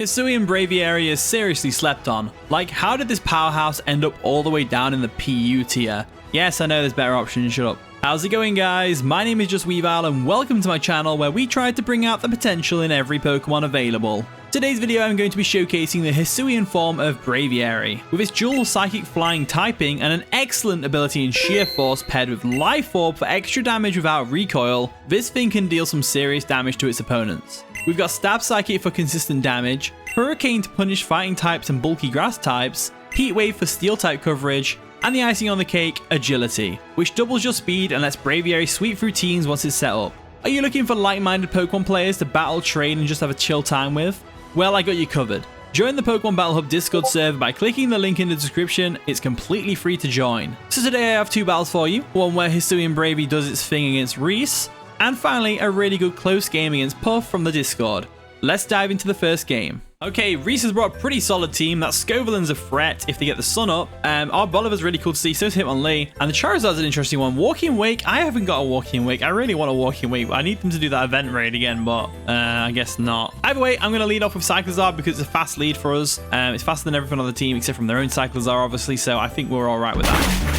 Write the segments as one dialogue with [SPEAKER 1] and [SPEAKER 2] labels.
[SPEAKER 1] Hisuian Braviary is seriously slept on. Like, how did this powerhouse end up all the way down in the PU tier? Yes, I know there's better options, shut up. How's it going, guys? My name is Just Weavile and welcome to my channel where we try to bring out the potential in every Pokemon available. Today's video I'm going to be showcasing the Hisuian form of Braviary. With its dual Psychic Flying typing and an excellent ability in Sheer Force paired with Life Orb for extra damage without recoil, this thing can deal some serious damage to its opponents. We've got Stab Psychic for consistent damage, Hurricane to punish fighting types and bulky grass types, Heat Wave for steel type coverage, and the icing on the cake, Agility, which doubles your speed and lets Braviary sweep through teams once it's set up. Are you looking for like-minded Pokemon players to battle, train, and just have a chill time with? Well, I got you covered. Join the Pokemon Battle Hub Discord server by clicking the link in the description. It's completely free to join. So today I have two battles for you, one where Hisuian Braviary does its thing against Reese, and finally a really good close game against Puff from the Discord. Let's dive into the first game. Okay, Reese has brought a pretty solid team. That Scovillain's a threat if they get the sun up. Our Bolivar's really cool to see, so is Hitmonlee. And the Charizard's an interesting one. Walking Wake, I haven't got a Walking Wake. I really want a Walking Wake, but I need them to do that event raid again, but I guess not. Either way, I'm going to lead off with Cyclizar because it's a fast lead for us. It's faster than everyone on the team, except from their own Cyclizar, obviously, so I think we're all right with that.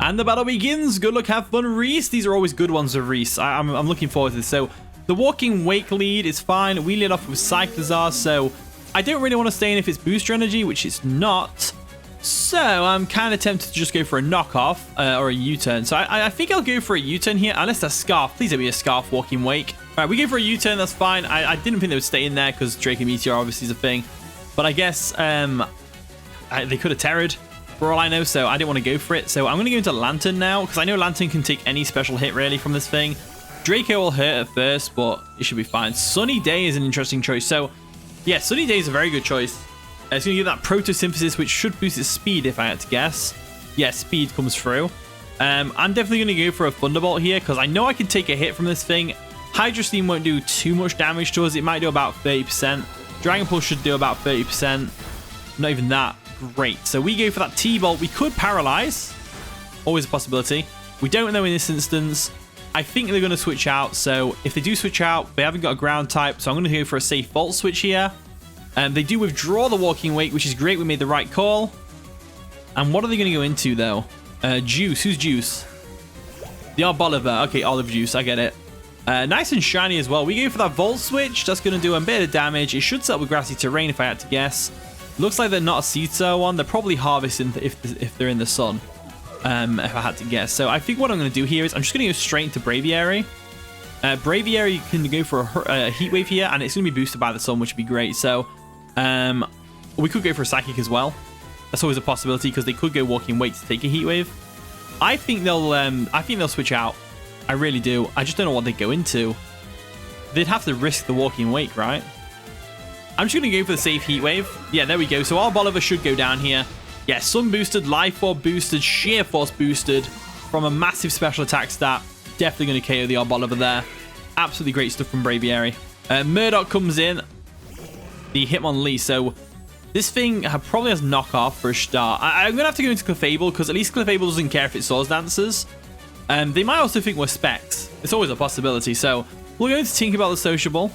[SPEAKER 1] And the battle begins. Good luck, have fun, Reese. These are always good ones with Reese. I'm looking forward to this. So the Walking Wake lead is fine. We lead off with Cyclizar, so I don't really want to stay in if it's booster energy, which it's not. So I'm kind of tempted to just go for a knockoff or a U-turn. So I think I'll go for a U-turn here, unless that's Scarf. Please don't be a Scarf Walking Wake. All right, we go for a U-turn. That's fine. I didn't think they would stay in there because Draco Meteor obviously is a thing. But I guess they could have Terrored for all I know, so I didn't want to go for it. So I'm going to go into Lantern now because I know Lantern can take any special hit really from this thing. Draco will hurt at first, but it should be fine. Sunny Day is an interesting choice. So, yeah, Sunny Day is a very good choice. It's going to give that Protosynthesis, which should boost its speed, if I had to guess. Yeah, speed comes through. I'm definitely going to go for a Thunderbolt here, because I know I can take a hit from this thing. Hydro Steam won't do too much damage to us. It might do about 30%. Dragon Pulse should do about 30%. Not even that. Great. So we go for that T-Bolt. We could Paralyze. Always a possibility. We don't know in this instance. I think they're going to switch out, so if they do switch out, they haven't got a ground type, so I'm going to go for a safe Volt switch here. They do withdraw the Walking Wake, which is great. We made the right call. And what are they going to go into, though? Juice. Who's Juice? The Bolivar. Okay, Olive Juice. I get it. Nice and shiny as well. We go for that Volt switch. That's going to do a bit of damage. It should set up with Grassy Terrain, if I had to guess. Looks like they're not a Seed Sower one. They're probably harvesting if they're in the sun. If I had to guess. So I think what I'm going to do here is I'm just going to go straight into Braviary. Braviary can go for a Heat Wave here, and it's going to be boosted by the sun, which would be great. So we could go for a Psychic as well. That's always a possibility because they could go Walking Wake to take a Heat Wave. I think they'll switch out. I really do. I just don't know what they go into. They'd have to risk the Walking Wake, right? I'm just going to go for the safe Heat Wave. Yeah, there we go. So our Bolivar should go down here. Yeah, Sun boosted, Life Orb boosted, Sheer Force boosted from a massive special attack stat. Definitely going to KO the Bolivar there. Absolutely great stuff from Braviary. Murdoch comes in. The Hitmonlee. So this thing probably has knockoff for a start. I'm going to have to go into Clefable because at least Clefable doesn't care if it Swords Dances. They might also think we're Specs. It's always a possibility. So we're going to Tinkerbell the Sociable.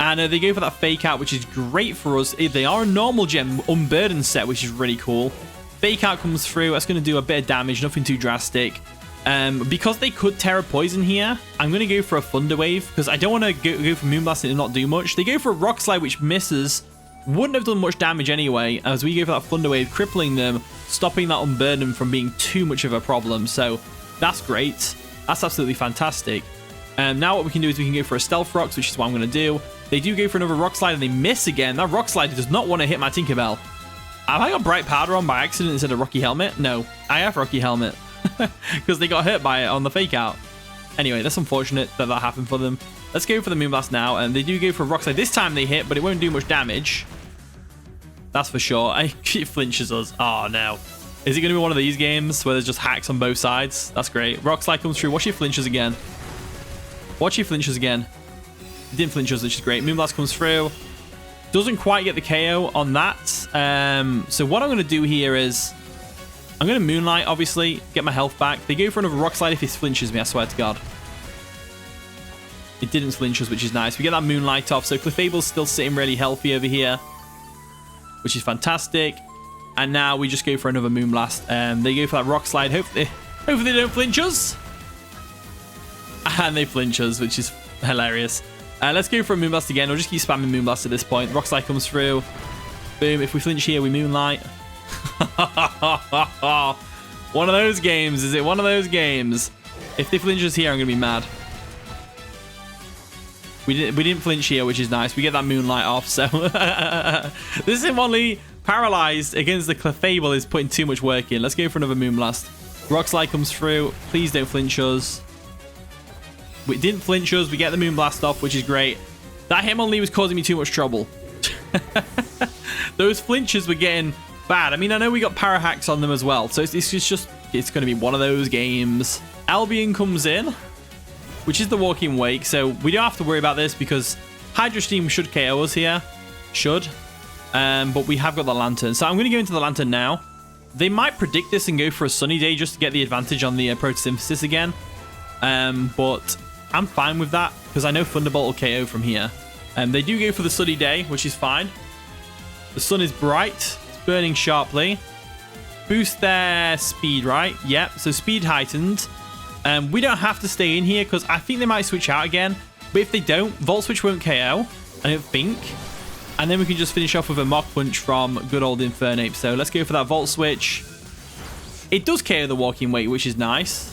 [SPEAKER 1] And they go for that Fake Out, which is great for us. They are a normal gem Unburdened set, which is really cool. Fake Out comes through. That's going to do a bit of damage, nothing too drastic. Because they could Terra Poison here, I'm going to go for a Thunder Wave because I don't want to go for Moonblast and not do much. They go for a Rock Slide, which misses. Wouldn't have done much damage anyway, as we go for that Thunder Wave, crippling them, stopping that Unburden from being too much of a problem. So that's great. That's absolutely fantastic. Now what we can do is we can go for a Stealth Rocks, which is what I'm going to do. They do go for another Rock Slide and they miss again. That Rock Slide does not want to hit my Tinkerbell. Have I got Bright Powder on by accident instead of Rocky Helmet? No, I have Rocky Helmet because they got hurt by it on the Fake Out. Anyway, that's unfortunate that happened for them. Let's go for the Moonblast now. And they do go for a Rock Slide. This time they hit, but it won't do much damage. That's for sure. It flinches us. Oh, no. Is it going to be one of these games where there's just hacks on both sides? That's great. Rock Slide comes through. Watch it flinches again. Watch he flinches again. It didn't flinch us, which is great. Moonblast comes through. Doesn't quite get the KO on that. So what I'm going to do here is I'm going to Moonlight, obviously, get my health back. They go for another Rock Slide if he flinches me, I swear to God. It didn't flinch us, which is nice. We get that Moonlight off, so Clefable's still sitting really healthy over here, which is fantastic. And now we just go for another Moonblast. They go for that Rock Slide. Hopefully they don't flinch us. And they flinch us, which is hilarious. Let's go for a Moonblast again. We'll just keep spamming Moonblast at this point. Rock Slide comes through. Boom. If we flinch here, we Moonlight. One of those games. Is it one of those games? If they flinch us here, I'm going to be mad. We didn't flinch here, which is nice. We get that Moonlight off. So this Hitmonlee paralyzed against the Clefable is putting too much work in. Let's go for another Moonblast. Rock Slide comes through. Please don't flinch us. We didn't flinch us. We get the Moonblast off, which is great. That Hitmonlee was causing me too much trouble. Those flinches were getting bad. I mean, I know we got para hacks on them as well, so it's going to be one of those games. Albion comes in, which is the Walking Wake, so we don't have to worry about this because Hydro Steam should KO us here. But we have got the Lantern, so I'm going to go into the Lantern now. They might predict this and go for a Sunny Day just to get the advantage on the Photosynthesis again. But I'm fine with that because I know Thunderbolt will KO from here. They do go for the Sunny Day, which is fine. The sun is bright. It's burning sharply. Boost their speed, right? Yep. So speed heightened. We don't have to stay in here because I think they might switch out again. But if they don't, Volt Switch won't KO. I don't think. And then we can just finish off with a Mach Punch from good old Infernape. So let's go for that Volt Switch. It does KO the Walking Wake, which is nice.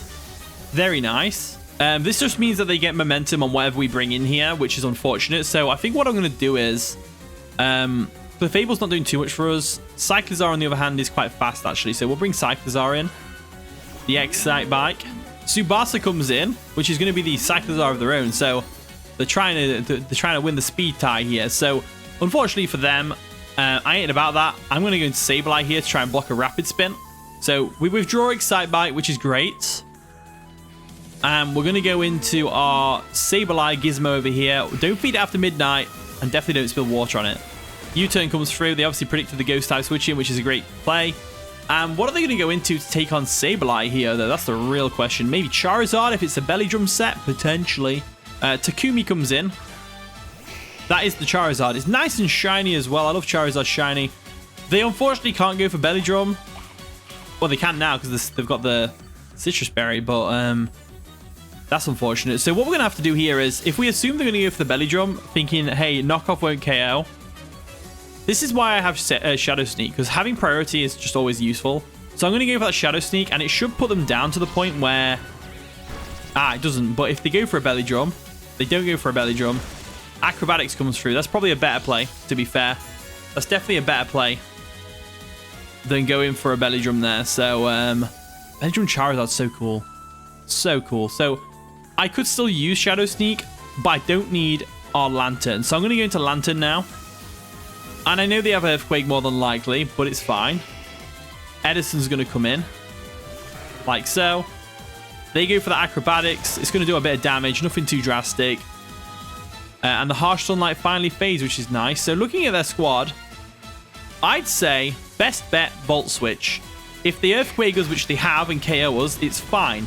[SPEAKER 1] Very nice. This just means that they get momentum on whatever we bring in here, which is unfortunate. So I think what I'm going to do is... Clefable's not doing too much for us. Cyclizar, on the other hand, is quite fast, actually. So we'll bring Cyclizar in. The Excite Bike. Tsubasa comes in, which is going to be the Cyclizar of their own. So they're trying to win the speed tie here. So unfortunately for them, I ain't about that. I'm going to go into Sableye here to try and block a Rapid Spin. So we withdraw Excite Bite, which is great. And we're going to go into our Sableye Gizmo over here. Don't feed it after midnight, and definitely don't spill water on it. U-turn comes through. They obviously predicted the Ghost type switching, which is a great play. And what are they going to go into to take on Sableye here, though? That's the real question. Maybe Charizard if it's a Belly Drum set, potentially. Takumi comes in. That is the Charizard. It's nice and shiny as well. I love Charizard shiny. They unfortunately can't go for Belly Drum. Well, they can now because they've got the Citrus Berry, but that's unfortunate. So what we're going to have to do here is, if we assume they're going to go for the Belly Drum, thinking, hey, knockoff won't KO. This is why I have Shadow Sneak, because having priority is just always useful. So I'm going to go for that Shadow Sneak, and it should put them down to the point where... it doesn't. But if they go for a Belly Drum, they don't go for a Belly Drum. Acrobatics comes through. That's probably a better play, to be fair. That's definitely a better play than going for a Belly Drum there. So, Belly Drum Charizard's so cool. So cool. So, I could still use Shadow Sneak, but I don't need our Lantern. So I'm going to go into Lantern now. And I know they have Earthquake more than likely, but it's fine. Edison's going to come in. Like so. They go for the Acrobatics. It's going to do a bit of damage. Nothing too drastic. And the Harsh Sunlight finally fades, which is nice. So looking at their squad, I'd say best bet Volt Switch. If the Earthquake us, which they have, and KO us, it's fine.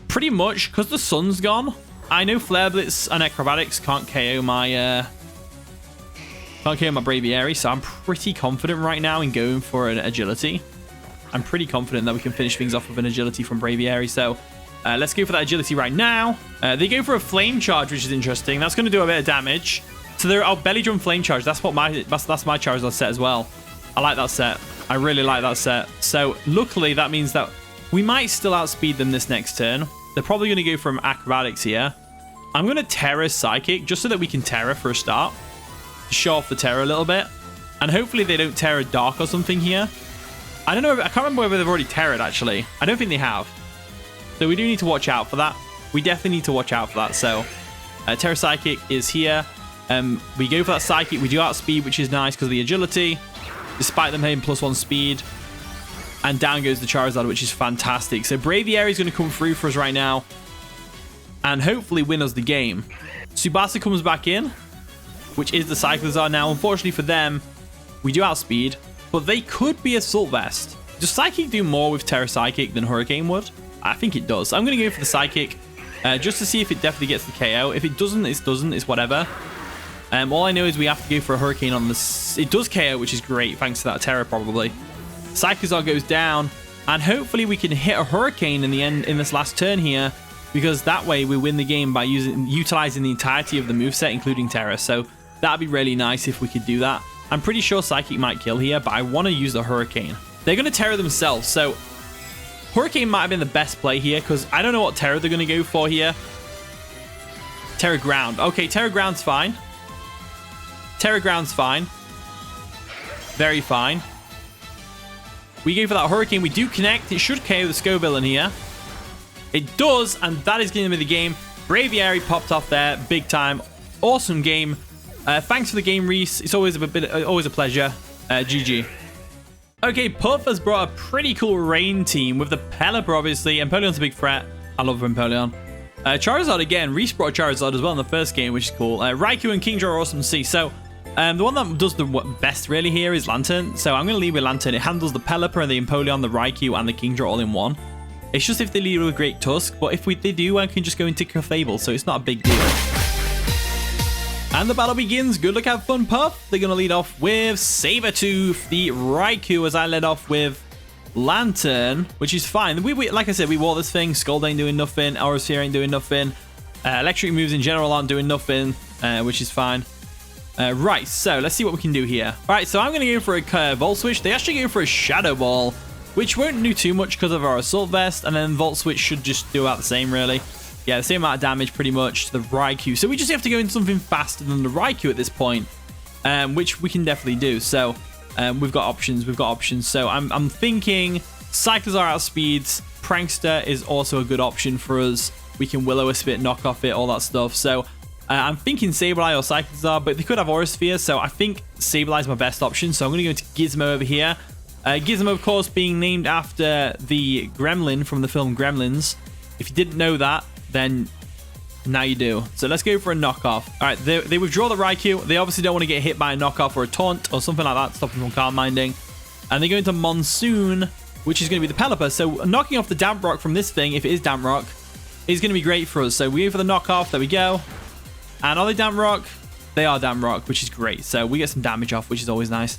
[SPEAKER 1] Pretty much, because the sun's gone. I know Flare Blitz and Acrobatics can't KO my... Braviary, so I'm pretty confident right now in going for an Agility. I'm pretty confident that we can finish things off with an Agility from Braviary, so let's go for that Agility right now. They go for a Flame Charge, which is interesting. That's going to do a bit of damage. So they're Belly Drum Flame Charge. That's what that's my Charizard set as well. I like that set. I really like that set. So luckily, that means that we might still outspeed them this next turn. They're probably going to go from Acrobatics here. I'm going to Terra Psychic just so that we can Terra for a start. Show off the Terra a little bit. And hopefully they don't Terra Dark or something here. I don't know. I can't remember whether they've already Terra'd, actually. I don't think they have. So we do need to watch out for that. We definitely need to watch out for that. So Terra Psychic is here. We go for that Psychic. We do outspeed, which is nice because of the Agility. Despite them having +1 speed. And down goes the Charizard, which is fantastic. So Braviary is going to come through for us right now. And hopefully win us the game. Tsubasa comes back in, which is the Cyclizar now. Unfortunately for them, we do outspeed, but they could be Assault Vest. Does Psychic do more with Terra Psychic than Hurricane would? I think it does. So I'm going to go for the Psychic. just to see if it definitely gets the KO. If it doesn't, it doesn't. It's whatever. All I know is we have to go for a Hurricane on this. It does KO, which is great, thanks to that Terror, probably. Cyclozar goes down, and hopefully we can hit a Hurricane in the end in this last turn here, because that way we win the game by utilizing the entirety of the moveset, including Terror. So that'd be really nice if we could do that. I'm pretty sure Psychic might kill here, but I want to use the Hurricane. They're going to Terror themselves, so Hurricane might have been the best play here, because I don't know what Terror they're going to go for here. Terror Ground. Okay, Terror Ground's fine. Terror Ground's fine. Very fine. We go for that Hurricane. We do connect. It should KO the Scoville here. It does, and that is going to be the game. Braviary popped off there, big time. Awesome game. Thanks for the game, Reese. It's always a pleasure. GG. Okay, Puff has brought a pretty cool rain team with the Pelipper, obviously. Empoleon's a big threat. I love Empoleon. Charizard again. Reese brought Charizard as well in the first game, which is cool. Raikou and Kingdra are awesome to see. So, the one that does the best really here is Lantern. So I'm going to lead with Lantern. It handles the Pelipper and the Empoleon, the Raikou, and the Kingdra all in one. It's just if they lead with Great Tusk, but if they do, I can just go into Clefable, so it's not a big deal. And the battle begins. Good luck, have fun, Puff. They're going to lead off with Sabertooth, the Raikou, as I led off with Lantern, which is fine. We like I said, we wore this thing. Scald ain't doing nothing. Aerosphere ain't doing nothing. Electric moves in general aren't doing nothing, which is fine. Right, so let's see what we can do here. All right, so I'm going to go for a Volt Switch. They actually go for a Shadow Ball, which won't do too much because of our Assault Vest, and then Volt Switch should just do about the same, really. Yeah, the same amount of damage, pretty much, to the Raikou. So we just have to go into something faster than the Raikou at this point, which we can definitely do. So we've got options. So I'm thinking Cyclozar outspeeds. Prankster is also a good option for us. We can Will-O-Wisp it, knock off it, all that stuff. So I'm thinking Sableye or Cyclozar, but they could have Aurasphere, so I think Sableye is my best option. So I'm going to go into Gizmo over here. Gizmo, of course, being named after the gremlin from the film Gremlins. If you didn't know that, then now you do. So let's go for a knockoff. All right, they withdraw the Raikou. They obviously don't want to get hit by a knockoff or a taunt or something like that, stop them from calm minding. And they go into Monsoon, which is going to be the Pelipper. So knocking off the Damp Rock from this thing, if it is Damp Rock, is going to be great for us. So we go for the knockoff. There we go. And are they Damp Rock? They are Damp Rock, which is great. So we get some damage off, which is always nice.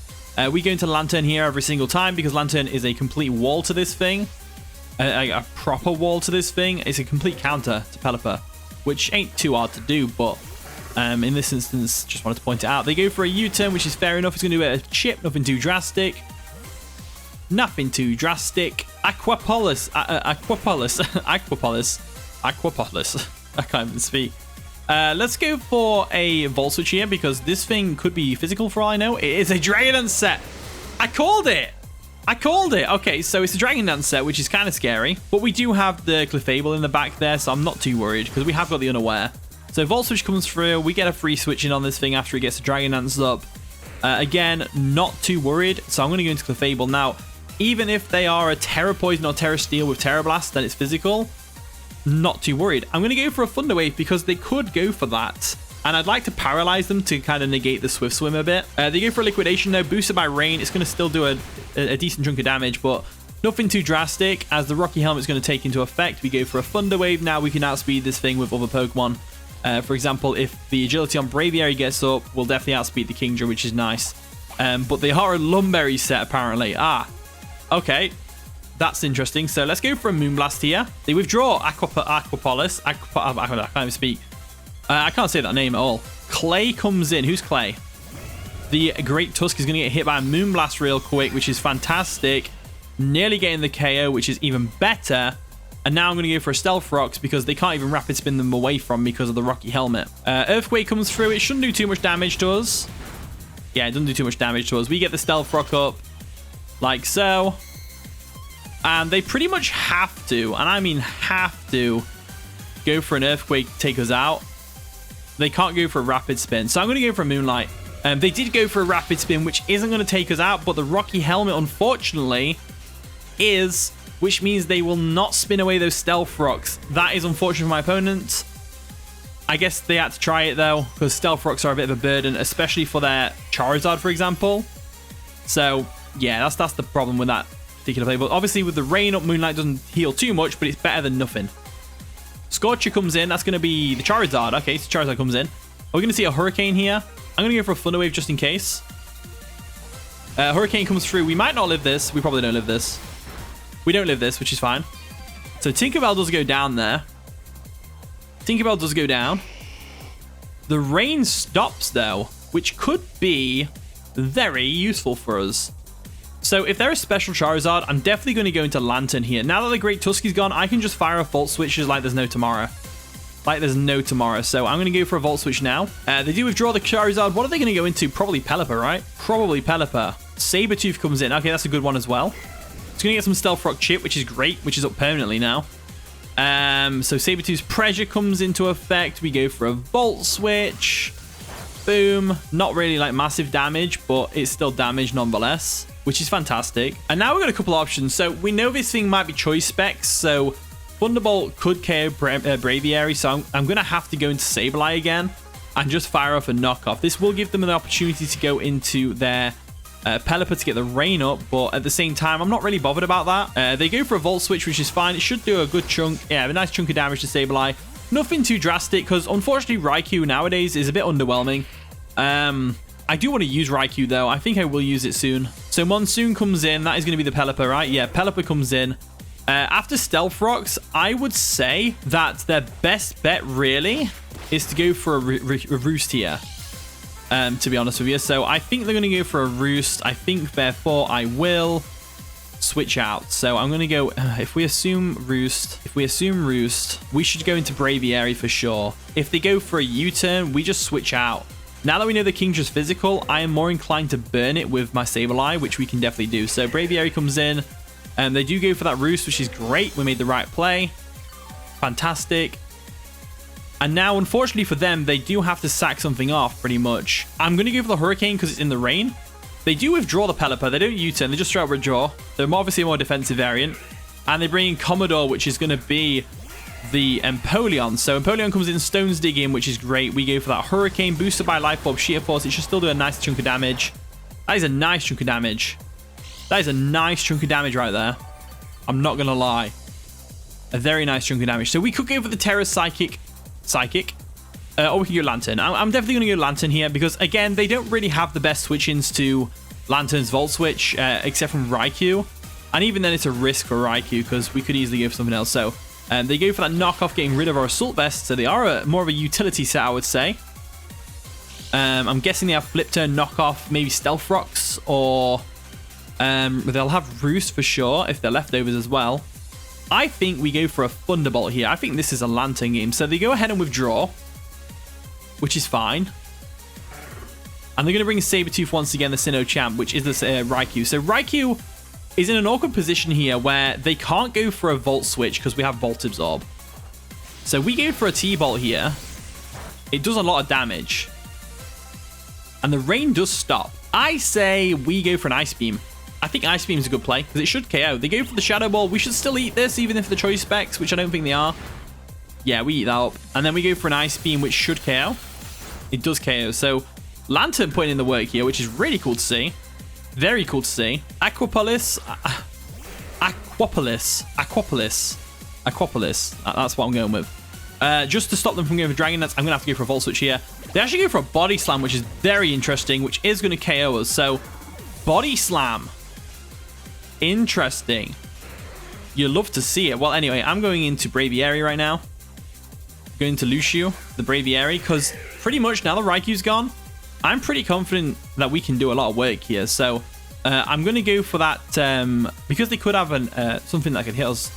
[SPEAKER 1] We go into Lantern here every single time because Lantern is a complete wall to this thing. A proper wall to this thing. It's a complete counter to Pelipper, which ain't too hard to do, but in this instance, just wanted to point it out. They go for a U-turn, which is fair enough. It's going to do a chip, nothing too drastic. Nothing too drastic. Aquapolis. I can't even speak. Let's go for a Volt Switch here because this thing could be physical for all I know. It is a Dragon Dance set. I called it. Okay, so it's a Dragon Dance set, which is kind of scary. But we do have the Clefable in the back there, so I'm not too worried because we have got the Unaware. So Volt Switch comes through. We get a free switching on this thing after it gets the Dragon Dance up. Again, not too worried. So I'm going to go into Clefable. Now, even if they are a Terra Poison or Terra Steel with Terra Blast, then it's physical. Not too worried. I'm going to go for a Thunder Wave because they could go for that. And I'd like to paralyze them to kind of negate the Swift Swim a bit. They go for a Liquidation though, boosted by Rain. It's going to still do a decent chunk of damage, but nothing too drastic. As the Rocky Helmet's going to take into effect, we go for a Thunder Wave. Now we can outspeed this thing with other Pokemon. For example, if the agility on Braviary gets up, we'll definitely outspeed the Kingdra, which is nice. But they are a Lumberry set, apparently. Okay. That's interesting. So let's go for a Moonblast here. They withdraw Aquapolis. I can't even speak. I can't say that name at all. Clay comes in. Who's Clay? The Great Tusk is going to get hit by a Moonblast real quick, which is fantastic. Nearly getting the KO, which is even better. And now I'm going to go for a Stealth Rocks because they can't even Rapid Spin them away from because of the Rocky Helmet. Earthquake comes through. It shouldn't do too much damage to us. Yeah, it doesn't do too much damage to us. We get the Stealth Rock up like so. And they pretty much have to, and I mean have to, go for an Earthquake to take us out. They can't go for a Rapid Spin, so I'm going to go for a Moonlight. They did go for a Rapid Spin, which isn't going to take us out, but the Rocky Helmet, unfortunately, is, which means they will not spin away those Stealth Rocks. That is unfortunate for my opponent. I guess they had to try it, though, because Stealth Rocks are a bit of a burden, especially for their Charizard, for example. So, yeah, that's the problem with that particular play. But obviously with the Rain up, Moonlight doesn't heal too much, but it's better than nothing. Scorcher comes in. That's going to be the Charizard. Okay, so Charizard comes in. We're going to see a Hurricane here. I'm going to go for a Thunder Wave just in case. Hurricane comes through. We might not live this. We probably don't live this. We don't live this, which is fine. So Tinkerbell does go down there. Tinkerbell does go down. The rain stops, though, which could be very useful for us. So if there is special Charizard, I'm definitely going to go into Lantern here. Now that the Great Tuskie's gone, I can just fire a Volt Switches like there's no tomorrow. Like there's no tomorrow. So I'm going to go for a Volt Switch now. They do withdraw the Charizard. What are they going to go into? Probably Pelipper, right? Probably Pelipper. Sabertooth comes in. Okay, that's a good one as well. It's going to get some Stealth Rock Chip, which is great, which is up permanently now. So Sabertooth's Pressure comes into effect. We go for a Volt Switch. Boom. Not really like massive damage, but it's still damage nonetheless, which is fantastic. And now we've got a couple options. So we know this thing might be choice specs. So Thunderbolt could KO Braviary. So I'm going to have to go into Sableye again and just fire off a knockoff. This will give them an opportunity to go into their Pelipper to get the rain up, but at the same time, I'm not really bothered about that. They go for a Volt Switch, which is fine. It should do a good chunk. Yeah, a nice chunk of damage to Sableye. Nothing too drastic, because unfortunately, Raikou nowadays is a bit underwhelming. I do want to use Raikou, though. I think I will use it soon. So Monsoon comes in. That is going to be the Pelipper, right? Yeah, Pelipper comes in. After Stealth Rocks, I would say that their best bet, really, is to go for a Roost here. To be honest with you. So I think they're going to go for a Roost. I think, therefore, I will switch out. So I'm going to go, if we assume Roost, we should go into Braviary for sure. If they go for a U-turn, we just switch out. Now that we know the Kingdra's physical, I am more inclined to burn it with my Sableye, which we can definitely do. So Braviary comes in, and they do go for that Roost, which is great. We made the right play. Fantastic. And now, unfortunately for them, they do have to sack something off, pretty much. I'm going to go for the Hurricane because it's in the rain. They do withdraw the Pelipper. They don't U-turn. They just straight up withdraw. They're obviously a more defensive variant. And they bring in Commodore, which is going to be the Empoleon. So Empoleon comes in, Stones Dig in, which is great. We go for that Hurricane, boosted by Life Orb, Sheer Force. It should still do a nice chunk of damage. That is a nice chunk of damage. That is a nice chunk of damage right there. I'm not going to lie. A very nice chunk of damage. So we could go for the Terra Psychic. Or we can go Lantern. I'm definitely going to go Lantern here because, again, they don't really have the best switch-ins to Lantern's Volt Switch, except from Raikou. And even then, it's a risk for Raikou because we could easily go for something else. So they go for that knockoff, getting rid of our Assault Vest. So they are more of a utility set, I would say. I'm guessing they have Flip Turn, knockoff, maybe Stealth Rocks, or they'll have Roost for sure if they're leftovers as well. I think we go for a Thunderbolt here. I think this is a Lantern game. So they go ahead and withdraw, which is fine. And they're going to bring Sabertooth once again, the Sinnoh Champ, which is the Raikou. So Raikou is in an awkward position here where they can't go for a Volt Switch because we have Volt Absorb. So we go for a T-Bolt here. It does a lot of damage. And the rain does stop. I say we go for an Ice Beam. I think Ice Beam is a good play because it should KO. They go for the Shadow Ball. We should still eat this even if the choice specs, which I don't think they are. Yeah, we eat that up. And then we go for an Ice Beam, which should KO. It does KO. So Lantern putting in the work here, which is really cool to see. Very cool to see. Aquapolis. That's what I'm going with. Just to stop them from going for Dragon Nuts, I'm going to have to go for a Volt Switch here. They actually go for a Body Slam, which is very interesting, which is going to KO us. So Body Slam. Interesting. You love to see it. Well, anyway, I'm going into Braviary right now. Going to Lucio, the Braviary, because pretty much now that Raikou's gone, I'm pretty confident that we can do a lot of work here. So I'm going to go for that because they could have something that could hit us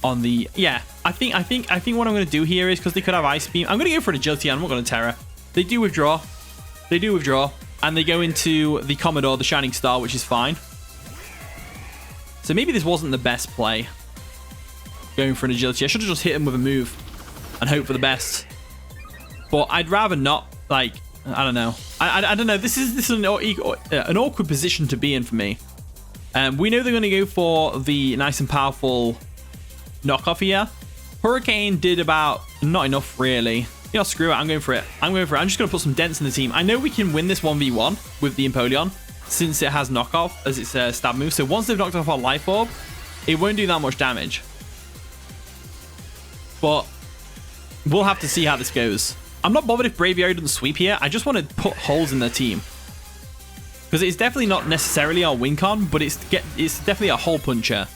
[SPEAKER 1] on the... Yeah, I think what I'm going to do here is because they could have Ice Beam. I'm going to go for an Agility. I'm not going to Terra. They do withdraw. And they go into the Commodore, the Shining Star, which is fine. So maybe this wasn't the best play. Going for an Agility. I should have just hit him with a move and hope for the best. But I'd rather not, like, I don't know. I don't know. This is an awkward position to be in for me. We know they're going to go for the nice and powerful knockoff here. Hurricane did about not enough, really. You know, screw it. I'm going for it. I'm just going to put some dents in the team. I know we can win this 1v1 with the Empoleon since it has knockoff as its stab move. So once they've knocked off our Life Orb, it won't do that much damage. But We'll have to see how this goes. I'm not bothered if Braviary doesn't sweep here. I just want to put holes in their team. Because it's definitely not necessarily our win con, but it's definitely a hole puncher.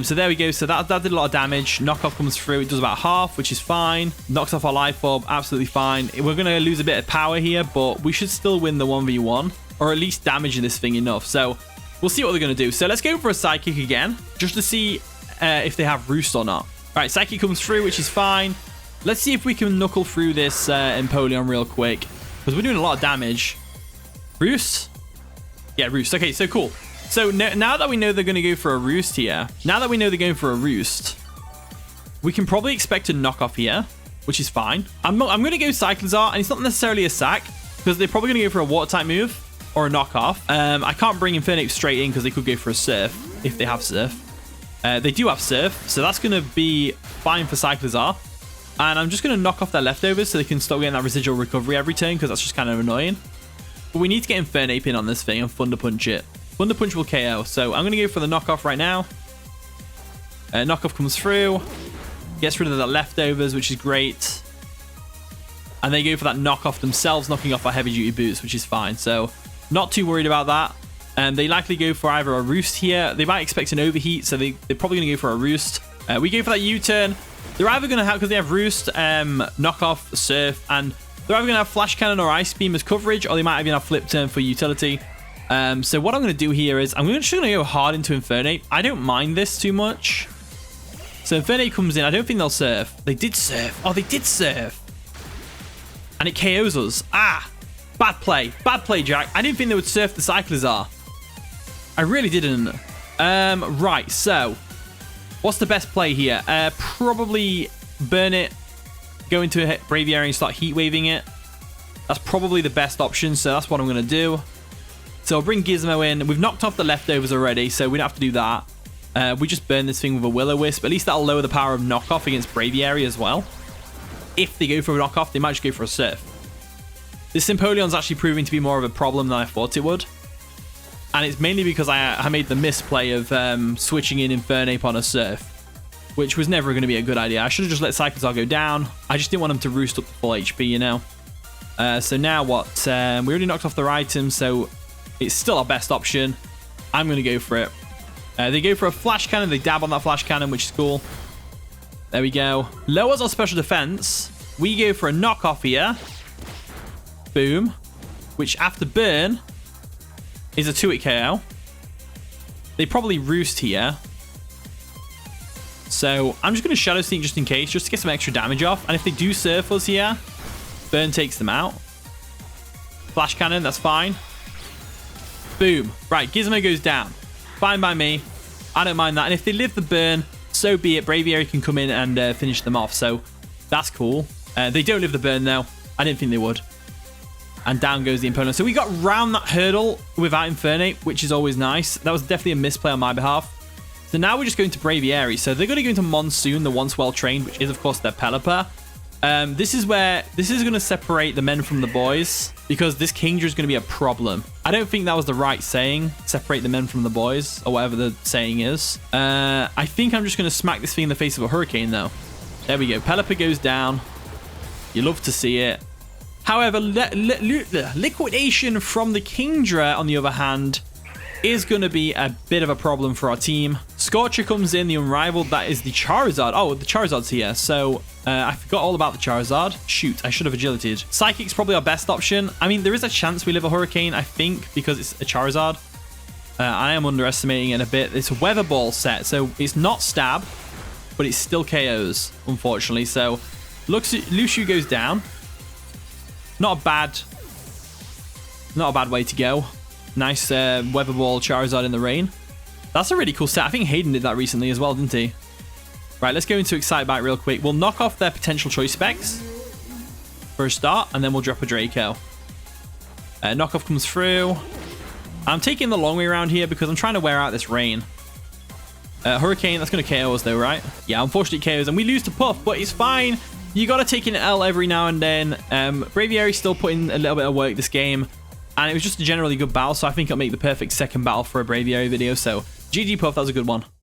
[SPEAKER 1] So there we go. So that did a lot of damage. Knockoff comes through. It does about half, which is fine. Knocks off our life orb. Absolutely fine. We're going to lose a bit of power here, but we should still win the 1v1. Or at least damage this thing enough. So we'll see what they're going to do. So let's go for a Psychic again. Just to see if they have Roost or not. All right, Psychic comes through, which is fine. Let's see if we can knuckle through this Empoleon real quick. Because we're doing a lot of damage. Roost? Yeah, Roost. Okay, so cool. So now that we know they're going to go for a Roost here, we can probably expect a knockoff here, which is fine. I'm going to go Cyclizar, and it's not necessarily a sack, because they're probably going to go for a Water-type move or a knockoff. I can't bring Infernape straight in because they could go for a Surf if they have Surf. They do have Surf, so that's going to be fine for Cyclizar. And I'm just going to knock off their leftovers so they can stop getting that residual recovery every turn, because that's just kind of annoying. But we need to get Infernape in on this thing and Thunder Punch it. Thunder Punch will KO, so I'm going to go for the knockoff right now. Knockoff comes through. Gets rid of the leftovers, which is great. And they go for that knockoff themselves, knocking off our heavy duty boots, which is fine. So not too worried about that. And they likely go for either a Roost here. They might expect an Overheat, so they're probably going to go for a Roost. We go for that U-turn. They're either going to have, because they have Roost, knockoff, Surf, and they're either going to have Flash Cannon or Ice Beam as coverage, or they might even have Flip Turn for utility. So what I'm going to do here is I'm just going to go hard into Infernape. I don't mind this too much. So Infernape comes in. I don't think they'll Surf. They did Surf. Oh, they did Surf. And it KOs us. Ah, bad play. Bad play, Jack. I didn't think they would Surf the Cyclizar. I really didn't. Right, so what's the best play here? Probably burn it, go into a Braviary and start Heat Waving it. That's probably the best option, so that's what I'm going to do. So I'll bring Gizmo in. We've knocked off the leftovers already, so we don't have to do that. We just burn this thing with a Will-O-Wisp. At least that'll lower the power of knockoff against Braviary as well. If they go for a knockoff, they might just go for a Surf. This Empoleon's actually proving to be more of a problem than I thought it would. And it's mainly because I made the misplay of switching in Infernape on a Surf, which was never going to be a good idea. I should have just let Cyclizar go down. I just didn't want him to roost up to full HP, you know. So now what? We already knocked off their items, so it's still our best option. I'm going to go for it. They go for a Flash Cannon. They dab on that Flash Cannon, which is cool. There we go. Lowers our special defense. We go for a knockoff here. Boom. Which after burn is a 2-hit KO. They probably Roost here. So I'm just going to Shadow Sneak just in case, just to get some extra damage off. And if they do Surf us here, burn takes them out. Flash Cannon, that's fine. Boom. Right, Gizmo goes down. Fine by me. I don't mind that. And if they live the burn, so be it. Braviary can come in and finish them off. So that's cool. They don't live the burn, though. I didn't think they would. And down goes the Empoleon. So we got round that hurdle without Infernape, which is always nice. That was definitely a misplay on my behalf. So now we're just going to Braviary. So they're going to go into Monsoon, the once well-trained, which is, of course, their Pelipper. This is going to separate the men from the boys, because this Kingdra is going to be a problem. I don't think that was the right saying, separate the men from the boys, or whatever the saying is. I think I'm just going to smack this thing in the face of a Hurricane, though. There we go. Pelipper goes down. You love to see it. However, liquidation from the Kingdra, on the other hand, is going to be a bit of a problem for our team. Scorcher comes in, the Unrivaled. That is the Charizard. Oh, the Charizard's here. So I forgot all about the Charizard. Shoot, I should have agilityed. Psychic's probably our best option. I mean, there is a chance we live a Hurricane, I think, because it's a Charizard. I am underestimating it a bit. It's a Weather Ball set, so it's not Stab, but it still KOs, unfortunately. So Lucio goes down. Not a bad way to go. Nice Weather Ball Charizard in the rain. That's a really cool set. I think Hayden did that recently as well, didn't he? Right, let's go into Excitebike real quick. We'll knock off their potential choice specs for a start, and then we'll drop a Draco. Knockoff comes through. I'm taking the long way around here because I'm trying to wear out this rain. Hurricane, that's going to KO us though, right? Yeah, unfortunately it KOs, and we lose to Puff, but it's fine. You got to take an L every now and then. Braviary still put in a little bit of work this game. And it was just a generally good battle, so I think it'll make the perfect second battle for a Braviary video. So, GG Puff, that was a good one.